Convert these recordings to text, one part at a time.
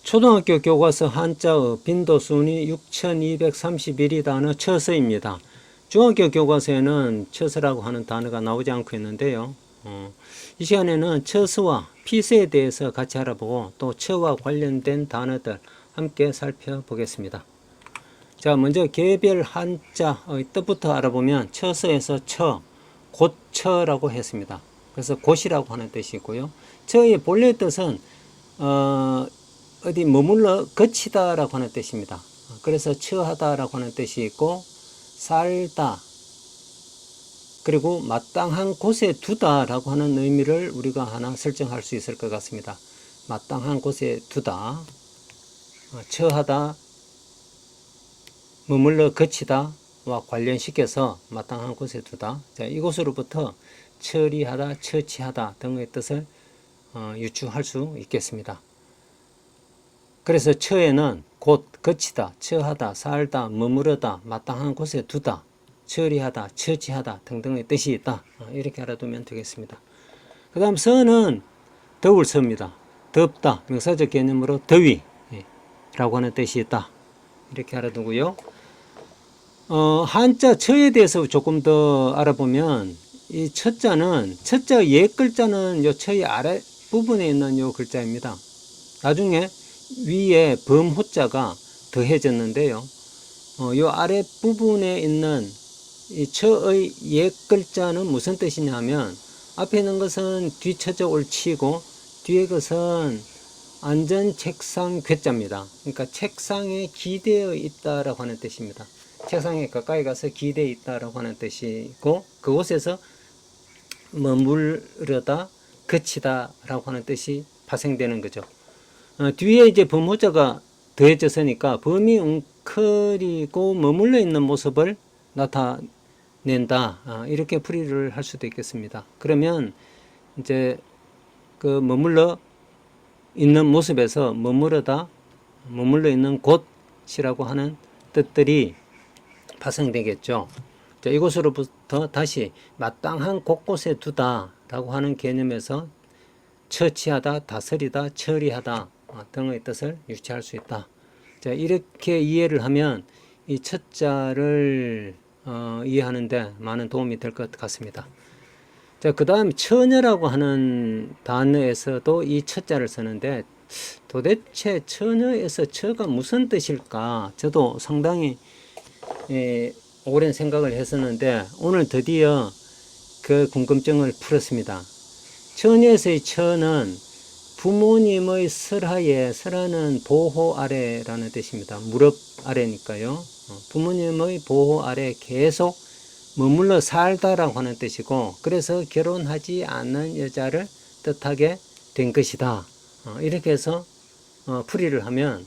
초등학교 교과서 한자의 빈도순위 6231이 단어 처서입니다. 중학교 교과서에는 처서라고 하는 단어가 나오지 않고 있는데요. 이 시간에는 처서와 피서에 대해서 같이 알아보고 또 처와 관련된 단어들 함께 살펴보겠습니다. 자, 먼저 개별 한자의 뜻부터 알아보면 처서에서 처, 곧처라고 했습니다. 그래서 곧이라고 하는 뜻이고요. 처의 본래 뜻은 어디 머물러 거치다라고 하는 뜻입니다. 그래서 처하다라고 하는 뜻이 있고, 살다, 그리고 마땅한 곳에 두다라고 하는 의미를 우리가 하나 설정할 수 있을 것 같습니다. 마땅한 곳에 두다, 처하다, 머물러 거치다와 관련시켜서 마땅한 곳에 두다. 자, 이곳으로부터 처리하다, 처치하다 등의 뜻을 유추할 수 있겠습니다. 그래서 처에는 곧, 거치다, 처하다, 살다, 머무르다, 마땅한 곳에 두다, 처리하다, 처치하다 등등의 뜻이 있다. 이렇게 알아두면 되겠습니다. 그 다음 서는 더울 서입니다. 덥다, 명사적 개념으로 더위라고 하는 뜻이 있다. 이렇게 알아두고요. 한자 처에 대해서 조금 더 알아보면 이 첫자는, 첫자의 옛 글자는 요 처의 아래 부분에 있는 요 글자입니다. 나중에 위에 범호자가 더해졌는데요. 요 아래 부분에 있는 이 처의 옛 글자는 무슨 뜻이냐 하면, 앞에 있는 것은 뒤쳐져 옳치고 뒤에 것은 안전 책상 괴자입니다. 그러니까 책상에 기대어 있다라고 하는 뜻입니다. 책상에 가까이 가서 기대어 있다라고 하는 뜻이고, 그곳에서 머무르다, 그치다라고 하는 뜻이 파생되는 거죠. 뒤에 이제 범호자가 더해졌으니까 범이 웅크리고 머물러 있는 모습을 나타낸다. 이렇게 풀이를 할 수도 있겠습니다. 그러면 이제 그 머물러 있는 모습에서 머무르다, 머물러 있는 곳이라고 하는 뜻들이 파생되겠죠. 자, 이곳으로부터 다시 마땅한 곳곳에 두다라고 하는 개념에서 처치하다, 다스리다, 처리하다 등의 뜻을 유추할 수 있다. 자, 이렇게 이해를 하면 이 첫자를 이해하는데 많은 도움이 될 것 같습니다. 자, 그 다음 처녀라고 하는 단어에서도 이 첫자를 쓰는데, 도대체 처녀에서 처가 무슨 뜻일까? 저도 상당히 오랜 생각을 했었는데 오늘 드디어 그 궁금증을 풀었습니다. 처녀에서의 처는 부모님의 설하에, 설하는 보호 아래라는 뜻입니다. 무릎 아래니까요. 부모님의 보호 아래 계속 머물러 살다라고 하는 뜻이고, 그래서 결혼하지 않는 여자를 뜻하게 된 것이다. 이렇게 해서 풀이를 하면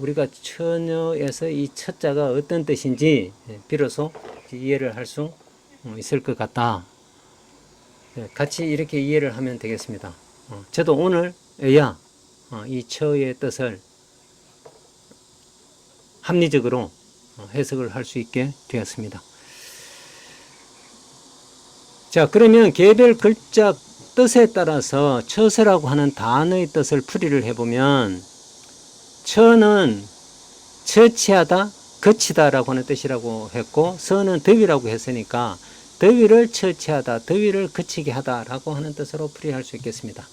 우리가 처녀에서 이 첫자가 어떤 뜻인지 비로소 이해를 할 수 있을 것 같다. 같이 이렇게 이해를 하면 되겠습니다. 저도 오늘에야 이 처의 뜻을 합리적으로 해석을 할 수 있게 되었습니다. 자, 그러면 개별 글자 뜻에 따라서 처서라고 하는 단어의 뜻을 풀이를 해보면, 처는 처치하다, 거치다라고 하는 뜻이라고 했고, 서는 더위라고 했으니까 더위를 처치하다, 더위를 그치게 하다라고 하는 뜻으로 풀이할 수 있겠습니다.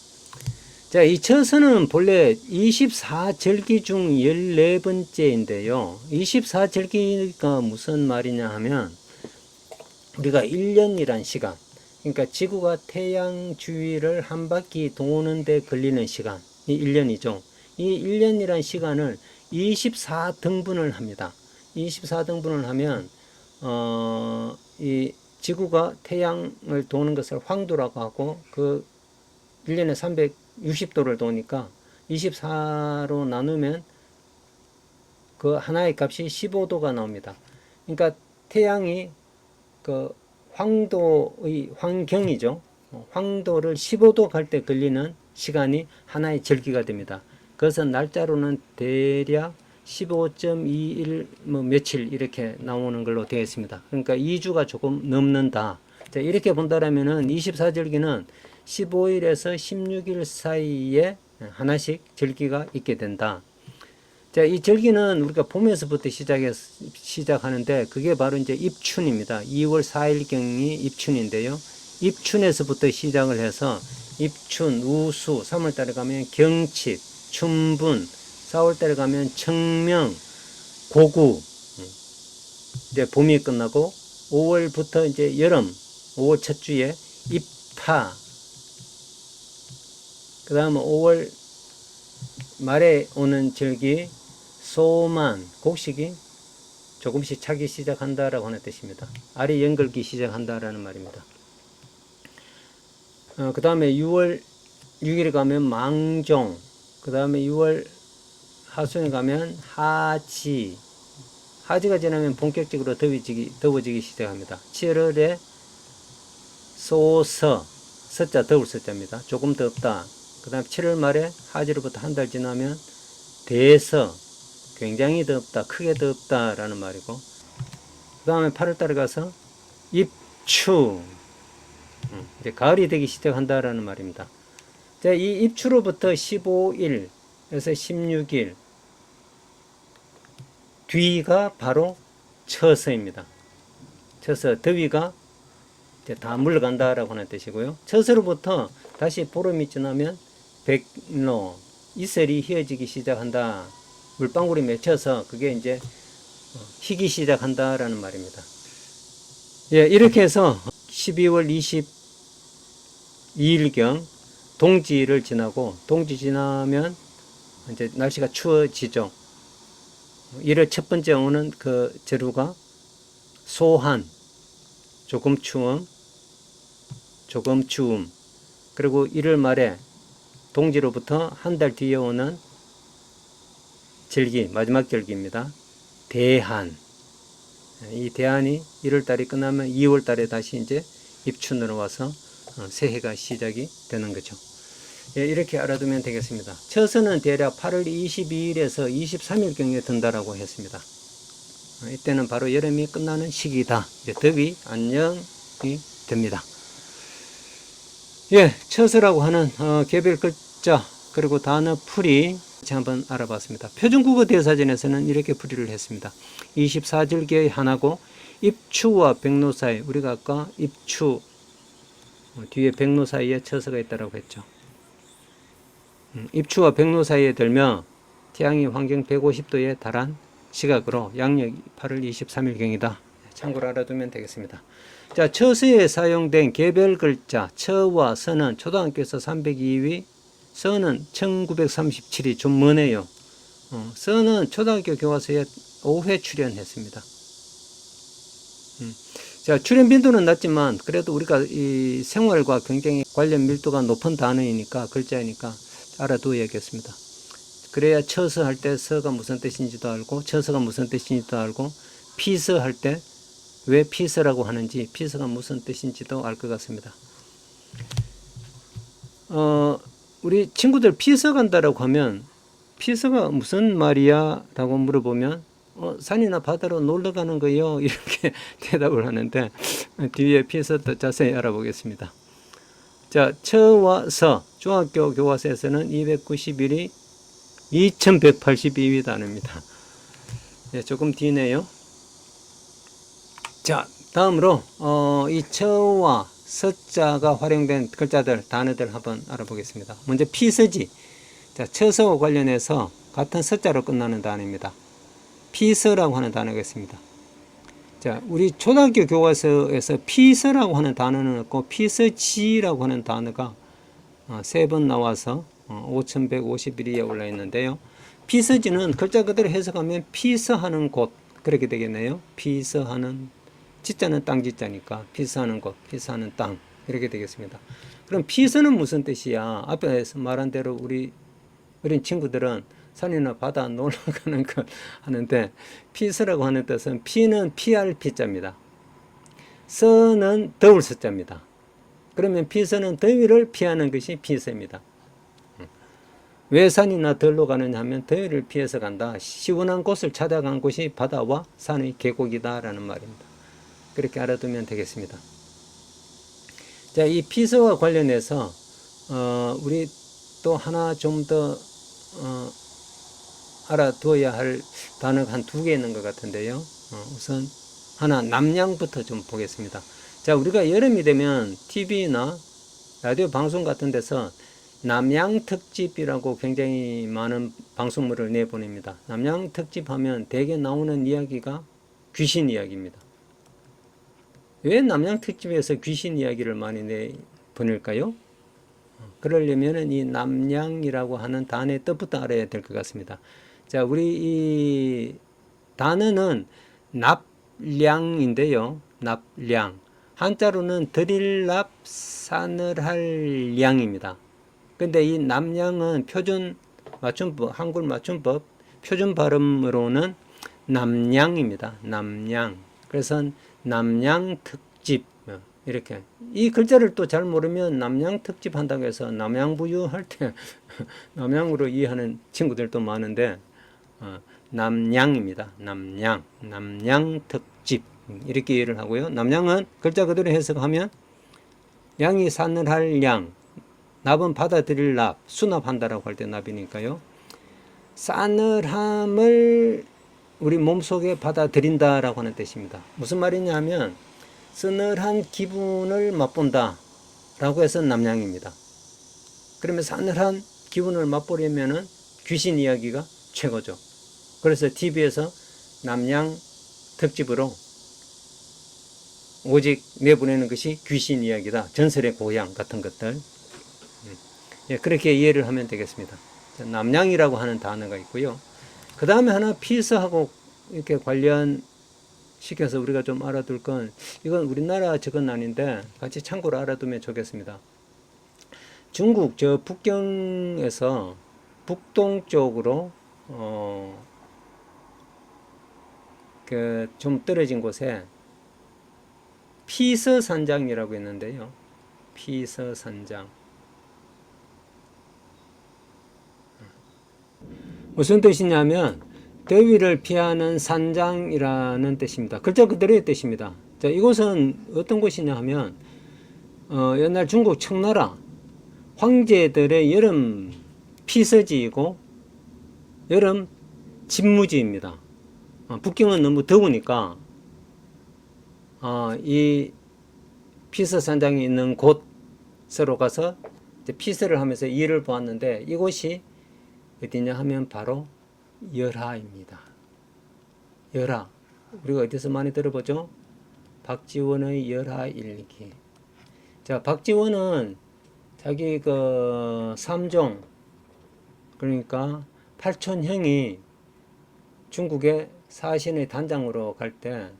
자, 이 처서는 본래 24절기 중 14번째인데요. 24절기가 무슨 말이냐 하면, 우리가 1년이란 시간, 그러니까 지구가 태양 주위를 한 바퀴 도는 데 걸리는 시간이 1년이죠. 이 1년이란 시간을 24등분을 합니다. 24등분을 하면 이 지구가 태양을 도는 것을 황도라고 하고, 그 1년에 360도를 도니까 24로 나누면 그 하나의 값이 15도가 나옵니다. 그러니까 태양이 그 황도의 환경이죠. 황도를 15도 갈 때 걸리는 시간이 하나의 절기가 됩니다. 그것은 날짜로는 대략 15.21 며칠 이렇게 나오는 걸로 되어 있습니다. 그러니까 2주가 조금 넘는다. 자, 이렇게 본다라면은 24절기는 15일에서 16일 사이에 하나씩 절기가 있게 된다. 자, 이 절기는 우리가 봄에서부터 시작하는데 그게 바로 이제 입춘입니다. 2월 4일경이 입춘인데요. 입춘에서부터 시작을 해서 입춘, 우수, 3월달에 가면 경칩, 춘분, 4월달에 가면 청명, 고구, 이제 봄이 끝나고 5월부터 이제 여름, 5월 첫 주에 입타, 그 다음 5월 말에 오는 절기 소만, 곡식이 조금씩 차기 시작한다라고 하는 뜻입니다. 알이 연걸기 시작한다라는 말입니다. 그 다음에 6월 6일에 가면 망종, 그 다음에 6월 하순에 가면 하지, 하지가 지나면 본격적으로 더워지기 시작합니다. 7월에 소서, 서자 더울 서자입니다. 조금 덥다. 그 다음에 7월 말에 하지로부터 한 달 지나면 대서, 굉장히 덥다, 크게 덥다라는 말이고, 그 다음에 8월달에 가서 입추, 이제 가을이 되기 시작한다라는 말입니다. 자, 이 입추로부터 15일에서 16일 뒤가 바로 처서입니다. 처서, 더위가 이제 다 물러간다라고 하는 뜻이고요. 처서로부터 다시 보름이 지나면 백로, 이슬이 휘어지기 시작한다. 물방울이 맺혀서 그게 이제 희기 시작한다라는 말입니다. 예, 이렇게 해서 12월 22일경 동지를 지나고, 동지 지나면 이제 날씨가 추워지죠. 1월 첫 번째 오는 그 제루가 소한, 조금 추움, 조금 추움. 그리고 1월 말에 동지로부터 한 달 뒤에 오는 절기, 마지막 절기입니다. 대한. 이 대한이 1월 달이 끝나면 2월 달에 다시 이제 입춘으로 와서 새해가 시작이 되는 거죠. 예, 이렇게 알아두면 되겠습니다. 처서는 대략 8월 22일에서 23일경에 든다라고 했습니다. 이때는 바로 여름이 끝나는 시기다. 이제 더위 안녕이 됩니다. 예, 처서라고 하는 개별 글자 그리고 단어 풀이 한번 알아봤습니다. 표준국어 대사전에서는 이렇게 풀이를 했습니다. 24절기의 하나고 입추와 백로 사이, 우리가 아까 입추 뒤에 백로 사이에 처서가 있다고 했죠. 입추와 백로 사이에 들며 태양이 환경 150도에 달한 시각으로 양력 8월 23일경이다. 참고로 알아두면 되겠습니다. 자, 처서에 사용된 개별 글자 처와 서는 초등학교에서 302위, 서는 1937위, 좀 머네요. 서는 초등학교 교과서에 5회 출연했습니다. 자, 출연 빈도는 낮지만 그래도 우리가 이 생활과 굉장히 관련 밀도가 높은 단어이니까, 글자이니까 알아두어야겠습니다. 그래야 처서 할 때 서가 무슨 뜻인지도 알고, 처서가 무슨 뜻인지도 알고, 피서 할 때 왜 피서라고 하는지, 피서가 무슨 뜻인지도 알 것 같습니다. 우리 친구들 피서 간다라고 하면 피서가 무슨 말이야? 라고 물어보면 산이나 바다로 놀러 가는 거요. 이렇게 대답을 하는데, 뒤에 피서 더 자세히 알아보겠습니다. 자, 처와 서, 중학교 교과서에서는 291위, 2182위 단어입니다. 예, 조금 뒤네요. 자, 다음으로 이 처와 서자가 활용된 글자들, 단어들 한번 알아보겠습니다. 먼저 피서지. 자, 처서와 관련해서 같은 서자로 끝나는 단어입니다. 피서라고 하는 단어가 있습니다. 자, 우리 초등학교 교과서에서 피서라고 하는 단어는 없고 피서지라고 하는 단어가 3번 나와서 5151위에 올라 있는데요. 피서지는 글자 그대로 해석하면 피서하는 곳, 그렇게 되겠네요. 피서하는, 지자는 땅지자니까 피서하는 곳, 피서하는 땅, 이렇게 되겠습니다. 그럼 피서는 무슨 뜻이야? 앞에서 말한 대로 우리 어린 친구들은 산이나 바다 놀러 가는 것 하는데, 피서라고 하는 뜻은 피는 피할 피자입니다. 서는 더울 서자입니다. 그러면 피서는 더위를 피하는 것이 피서입니다. 왜 산이나 들로 가느냐 하면 더위를 피해서 간다. 시원한 곳을 찾아간 곳이 바다와 산의 계곡이다라는 말입니다. 그렇게 알아두면 되겠습니다. 자, 이 피서와 관련해서 우리 또 하나 좀 더 알아두어야 할 단어가 한 2개 있는 것 같은데요. 우선 하나 남양부터 좀 보겠습니다. 자, 우리가 여름이 되면 TV나 라디오 방송 같은 데서 남양 특집이라고 굉장히 많은 방송물을 내보냅니다. 남양 특집 하면 대개 나오는 이야기가 귀신 이야기입니다. 왜 남양 특집에서 귀신 이야기를 많이 내보낼까요? 그러려면 이 남양이라고 하는 단어의 뜻부터 알아야 될 것 같습니다. 자, 우리 이 단어는 납량인데요. 납량. 한자로는 들일납 싸늘할 량입니다. 근데 이 남량은 표준 맞춤법, 한글 맞춤법 표준 발음으로는 남량입니다. 남량. 그래서 남양 특집 이렇게 이 글자를 또 잘 모르면 남양 특집 한다고 해서 남양부유 할 때 남양으로 이해하는 친구들도 많은데 남양입니다. 남양 특집 이렇게 이해를 하고요. 남양은 글자 그대로 해석하면 양이 싸늘할 양, 납은 받아들일 납, 수납한다라고 할 때 납이니까요. 싸늘함을 우리 몸속에 받아들인다라고 하는 뜻입니다. 무슨 말이냐 하면 서늘한 기분을 맛본다 라고 해서 남양입니다. 그러면 싸늘한 기분을 맛보려면은 귀신 이야기가 최고죠. 그래서 TV에서 남양 특집으로 오직 내보내는 것이 귀신 이야기다. 전설의 고향 같은 것들. 예, 그렇게 이해를 하면 되겠습니다. 남양이라고 하는 단어가 있고요. 그 다음에 하나 피서하고 이렇게 관련시켜서 우리가 좀 알아둘 건, 이건 우리나라 적은 아닌데 같이 참고로 알아두면 좋겠습니다. 중국 저 북경에서 북동쪽으로 좀 떨어진 곳에 피서산장이라고 있는데요. 피서산장. 무슨 뜻이냐면 더위를 피하는 산장이라는 뜻입니다. 글자 그대로의 뜻입니다. 자, 이곳은 어떤 곳이냐 하면 옛날 중국 청나라 황제들의 여름 피서지이고 여름 진무지입니다. 북경은 너무 더우니까 이 피서산장이 있는 곳으로 가서 피서를 하면서 일을 보았는데 이곳이 어디냐 하면 바로 열하입니다. 열하. 우리가 어디서 많이 들어보죠? 박지원의 열하일기. 자, 박지원은 자기 그 삼종, 그러니까 팔촌형이 중국의 사신의 단장으로 갈 때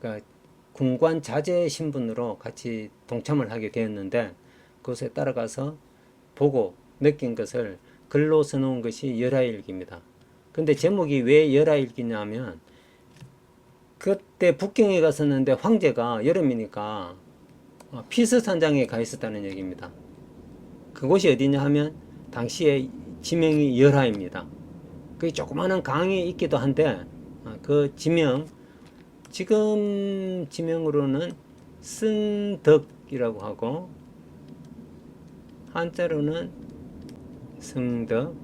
그러니까 군관 자제 신분으로 같이 동참을 하게 되었는데 그곳에 따라가서 보고 느낀 것을 글로 써놓은 것이 열하일기입니다. 근데 제목이 왜 열하일기냐 하면 그때 북경에 갔었는데 황제가 여름이니까 피서산장에 가 있었다는 얘기입니다. 그곳이 어디냐 하면 당시에 지명이 열하입니다. 그 조그마한 강이 있기도 한데 그 지명, 지금 지명으로는 승덕이라고 하고 한자로는 승덕,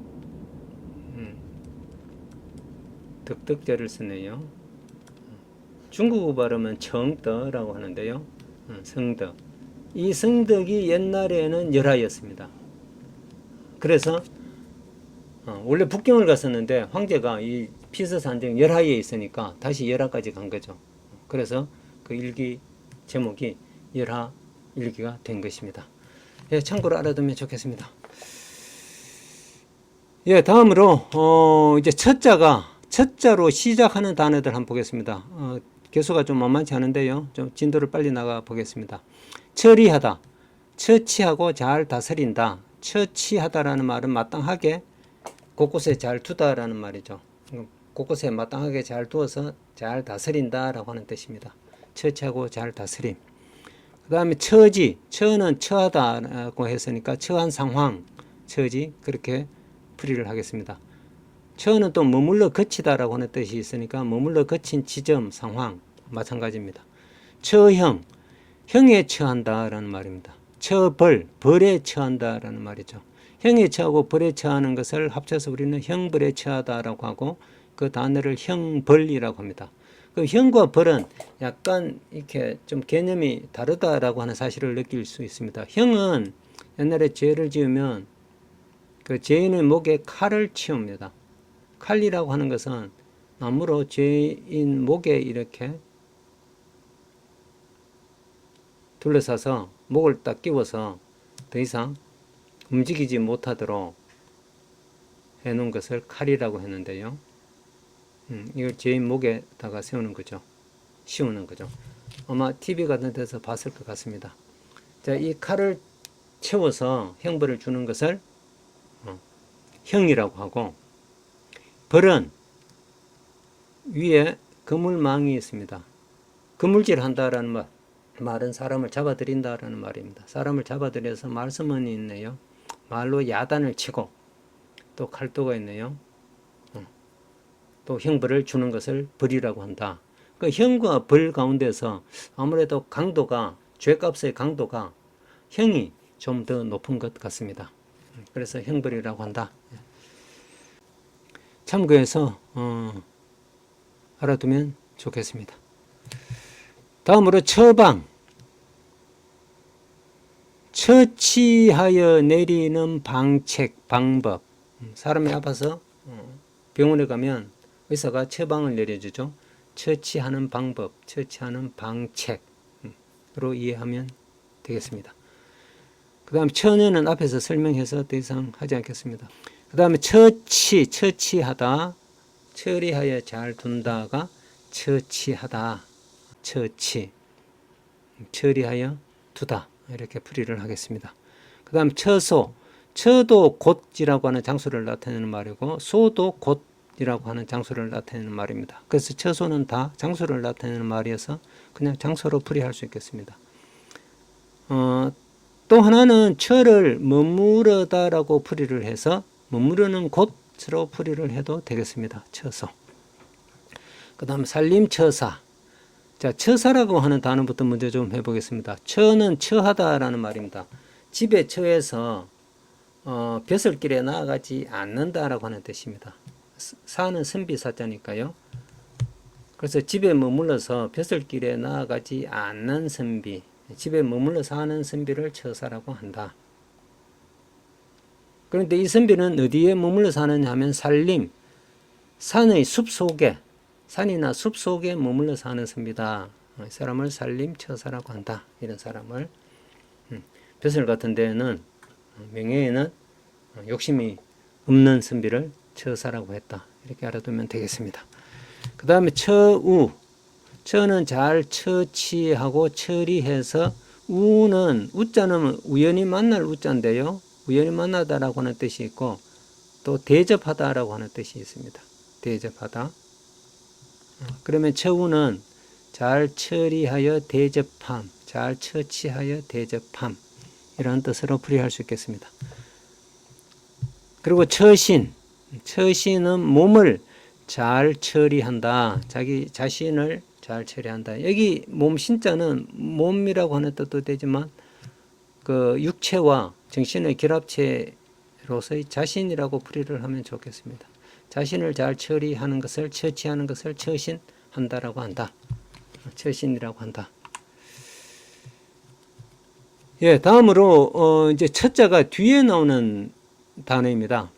덕덕자를 쓰네요. 중국어 발음은 청덕이라고 하는데요. 성덕. 이 성덕이 옛날에는 열하였습니다. 그래서 원래 북경을 갔었는데 황제가 이 피서산정 열하에 있으니까 다시 열하까지 간 거죠. 그래서 그 일기 제목이 열하일기가 된 것입니다. 예, 참고로 알아두면 좋겠습니다. 예, 다음으로 이제 첫자로 시작하는 단어들 한번 보겠습니다. 개수가 좀 만만치 않은데요. 좀 진도를 빨리 나가 보겠습니다. 처리하다, 처치하고 잘 다스린다. 처치하다라는 말은 마땅하게 곳곳에 잘 두다라는 말이죠. 곳곳에 마땅하게 잘 두어서 잘 다스린다라고 하는 뜻입니다. 처치하고 잘 다스림. 그 다음에 처지, 처는 처하다라고 했으니까 처한 상황, 처지, 그렇게 풀이를 하겠습니다. 처는 또 머물러 거치다라고 하는 뜻이 있으니까 머물러 거친 지점, 상황 마찬가지입니다. 처형, 형에 처한다라는 말입니다. 처벌, 벌에 처한다라는 말이죠. 형에 처하고 벌에 처하는 것을 합쳐서 우리는 형벌에 처하다라고 하고 그 단어를 형벌이라고 합니다. 그 형과 벌은 약간 이렇게 좀 개념이 다르다라고 하는 사실을 느낄 수 있습니다. 형은 옛날에 죄를 지으면 그 죄인의 목에 칼을 치웁니다. 칼이라고 하는 것은 나무로 죄인 목에 이렇게 둘러싸서 목을 딱 끼워서 더 이상 움직이지 못하도록 해놓은 것을 칼이라고 했는데요. 이걸 죄인 목에다가 세우는 거죠. 씌우는 거죠. 아마 TV 같은 데서 봤을 것 같습니다. 자, 이 칼을 채워서 형벌을 주는 것을 형이라고 하고, 벌은 위에 그물망이 있습니다. 그물질 한다라는 말은 사람을 잡아들인다라는 말입니다. 사람을 잡아들여서 말씀은 있네요. 말로 야단을 치고 또 칼도가 있네요. 또 형벌을 주는 것을 벌이라고 한다. 그 형과 벌 가운데서 아무래도 강도가, 죄값의 강도가 형이 좀 더 높은 것 같습니다. 그래서 형벌이라고 한다. 참고해서 알아두면 좋겠습니다. 다음으로 처방. 처치하여 내리는 방책, 방법. 사람이 아파서 병원에 가면 의사가 처방을 내려주죠. 처치하는 방법, 처치하는 방책으로 이해하면 되겠습니다. 그 다음 처녀는 앞에서 설명해서 더 이상 하지 않겠습니다. 그 다음에 처치하다, 처리하여 잘 둔다가 처치하다, 처리하여 두다, 이렇게 풀이를 하겠습니다. 그 다음 처도 곧이라고 하는 장소를 나타내는 말이고, 소도 곧이라고 하는 장소를 나타내는 말입니다. 그래서 처소는 다 장소를 나타내는 말이어서 그냥 장소로 풀이할 수 있겠습니다. 또 하나는 처를 머무르다라고 풀이를 해서 머무르는 곳으로 풀이를 해도 되겠습니다. 처소. 그 다음 살림처사. 자, 처사라고 하는 단어부터 먼저 좀 해보겠습니다. 처는 처하다라는 말입니다. 집에 처해서 벼슬길에 나아가지 않는다라고 하는 뜻입니다. 사는 선비사자니까요. 그래서 집에 머물러서 벼슬길에 나아가지 않는 선비, 집에 머물러 사는 선비를 처사라고 한다. 그런데 이 선비는 어디에 머물러 사느냐 하면 산림, 산의 숲 속에, 산이나 숲 속에 머물러 사는 선비다. 이 사람을 산림처사라고 한다. 이런 사람을 벼슬 같은 데는 명예에는 욕심이 없는 선비를 처사라고 했다. 이렇게 알아두면 되겠습니다. 그 다음에 처우. 처는 잘 처치하고 처리해서, 우는, 우자는 우연히 만날 우자인데요. 우연히 만나다라고 하는 뜻이 있고, 또 대접하다라고 하는 뜻이 있습니다. 대접하다. 그러면 처우는 잘 처리하여 대접함, 잘 처치하여 대접함, 이런 뜻으로 풀이할 수 있겠습니다. 그리고 처신은 몸을 잘 처리한다. 자기 자신을 잘 처리한다. 여기 몸 신자는 몸이라고 하는 뜻도 되지만 그 육체와 정신의 결합체로서의 자신이라고 풀이를 하면 좋겠습니다. 자신을 잘 처리하는 것을, 처치하는 것을 처신한다라고 한다. 처신이라고 한다. 예, 다음으로 이제 첫자가 뒤에 나오는 단어입니다.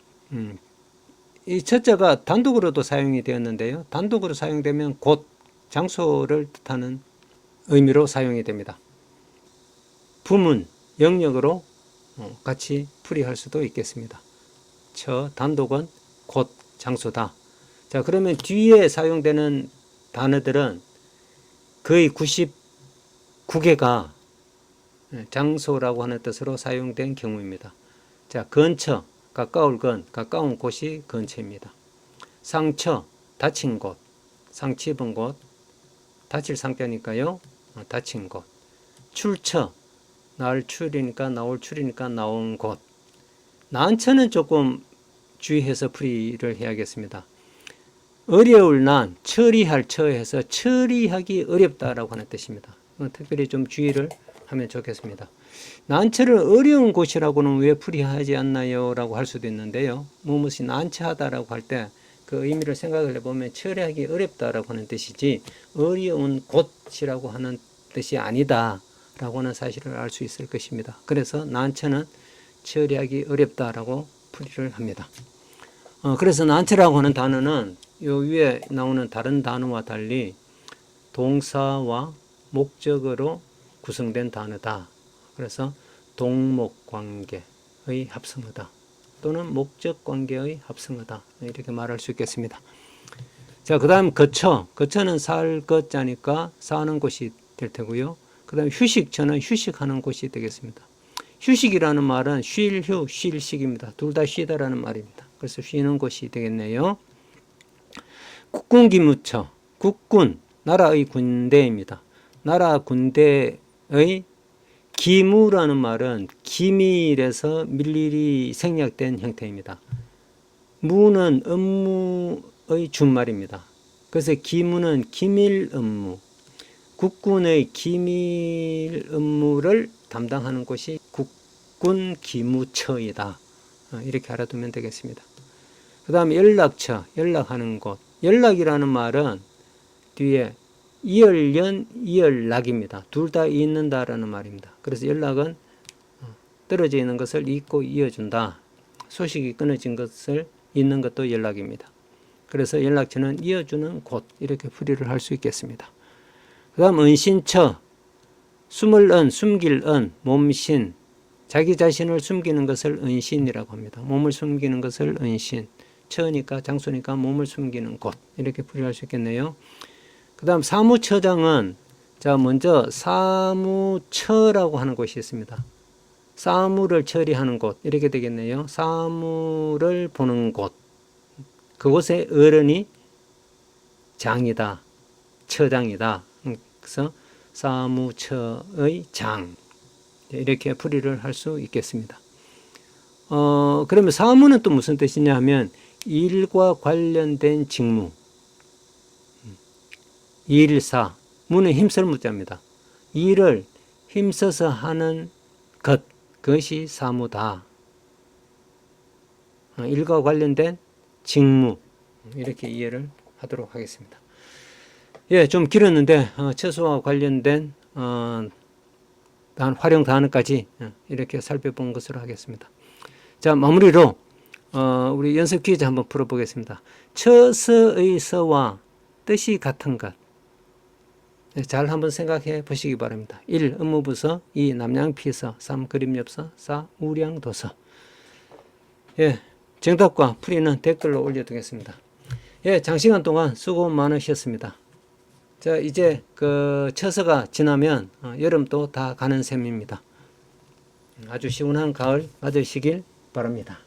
이 첫자가 단독으로도 사용이 되었는데요. 단독으로 사용되면 곳, 장소를 뜻하는 의미로 사용이 됩니다. 부문, 영역으로 같이 풀이할 수도 있겠습니다. 단독은 곳, 장소다. 자, 그러면 뒤에 사용되는 단어들은 거의 99개가 장소라고 하는 뜻으로 사용된 경우입니다. 자, 근처, 가까울 건, 가까운 곳이 근처입니다. 상처, 다친 곳, 상처 입은 곳, 다칠 상태니까요. 다친 곳. 출처, 나올 출이니까 나올 출이니까 나온 곳. 난처는 조금 주의해서 풀이를 해야겠습니다. 어려울 난, 처리할 처해서 처리하기 어렵다라고 하는 뜻입니다. 특별히 좀 주의를 하면 좋겠습니다. 난처를 어려운 곳이라고는 왜 풀이하지 않나요? 라고 할 수도 있는데요. 무엇이 난처하다라고 할 때 그 의미를 생각을 해보면 처리하기 어렵다라고 하는 뜻이지 어려운 곳이라고 하는 뜻이 아니다 라고 하는 사실을 알 수 있을 것입니다. 그래서 난처는 처리하기 어렵다라고 풀이를 합니다. 그래서 난처라고 하는 단어는 요 위에 나오는 다른 단어와 달리 동사와 목적어로 구성된 단어다. 그래서 동목관계의 합성어다. 또는 목적관계의 합성어다. 이렇게 말할 수 있겠습니다. 자, 그 다음 거처. 거처는 살 것자니까 사는 곳이 될 테고요. 그 다음 휴식처는 휴식하는 곳이 되겠습니다. 휴식이라는 말은 쉴 휴, 쉴식입니다. 둘 다 쉬다라는 말입니다. 그래서 쉬는 곳이 되겠네요. 국군기무처. 국군, 나라의 군대입니다. 나라 군대의 기무라는 말은 기밀에서 밀일이 생략된 형태입니다. 무는 업무의 준말입니다. 그래서 기무는 기밀 업무, 국군의 기밀 업무를 담당하는 곳이 국군기무처이다. 이렇게 알아두면 되겠습니다. 그 다음에 연락처, 연락하는 곳. 연락이라는 말은 뒤에 이열연, 이열락입니다. 둘 다 있는다라는 말입니다. 그래서 연락은 떨어져 있는 것을 잇고 이어준다. 소식이 끊어진 것을 잇는 것도 연락입니다. 그래서 연락처는 이어주는 곳, 이렇게 풀이를 할 수 있겠습니다. 그 다음 은신처, 숨을 은, 숨길 은, 몸신, 자기 자신을 숨기는 것을 은신이라고 합니다. 몸을 숨기는 것을 은신, 처니까 장소니까 몸을 숨기는 곳, 이렇게 풀이할 수 있겠네요. 그 다음 사무처장은 자 먼저 사무처라고 하는 곳이 있습니다. 사무를 처리하는 곳, 이렇게 되겠네요. 사무를 보는 곳, 그곳의 어른이 장이다, 처장이다. 그래서 사무처의 장, 이렇게 풀이를 할 수 있겠습니다. 그러면 사무는 또 무슨 뜻이냐 하면 일과 관련된 직무, 일사, 무는 힘쓸 무자입니다. 일을 힘써서 하는 것, 그것이 사무다. 일과 관련된 직무, 이렇게 이해를 하도록 하겠습니다. 예, 좀 길었는데 처소와 관련된 활용 단어까지 이렇게 살펴본 것으로 하겠습니다. 자, 마무리로 우리 연습 퀴즈 한번 풀어보겠습니다. 처서의 서와 뜻이 같은 것. 잘 한번 생각해 보시기 바랍니다. 1. 업무부서, 2. 남양피서, 3. 그림엽서, 4. 우량도서. 예, 정답과 풀이는 댓글로 올려두겠습니다. 예, 장시간 동안 수고 많으셨습니다. 자, 이제 그 처서가 지나면 여름도 다 가는 셈입니다. 아주 시원한 가을 맞으시길 바랍니다.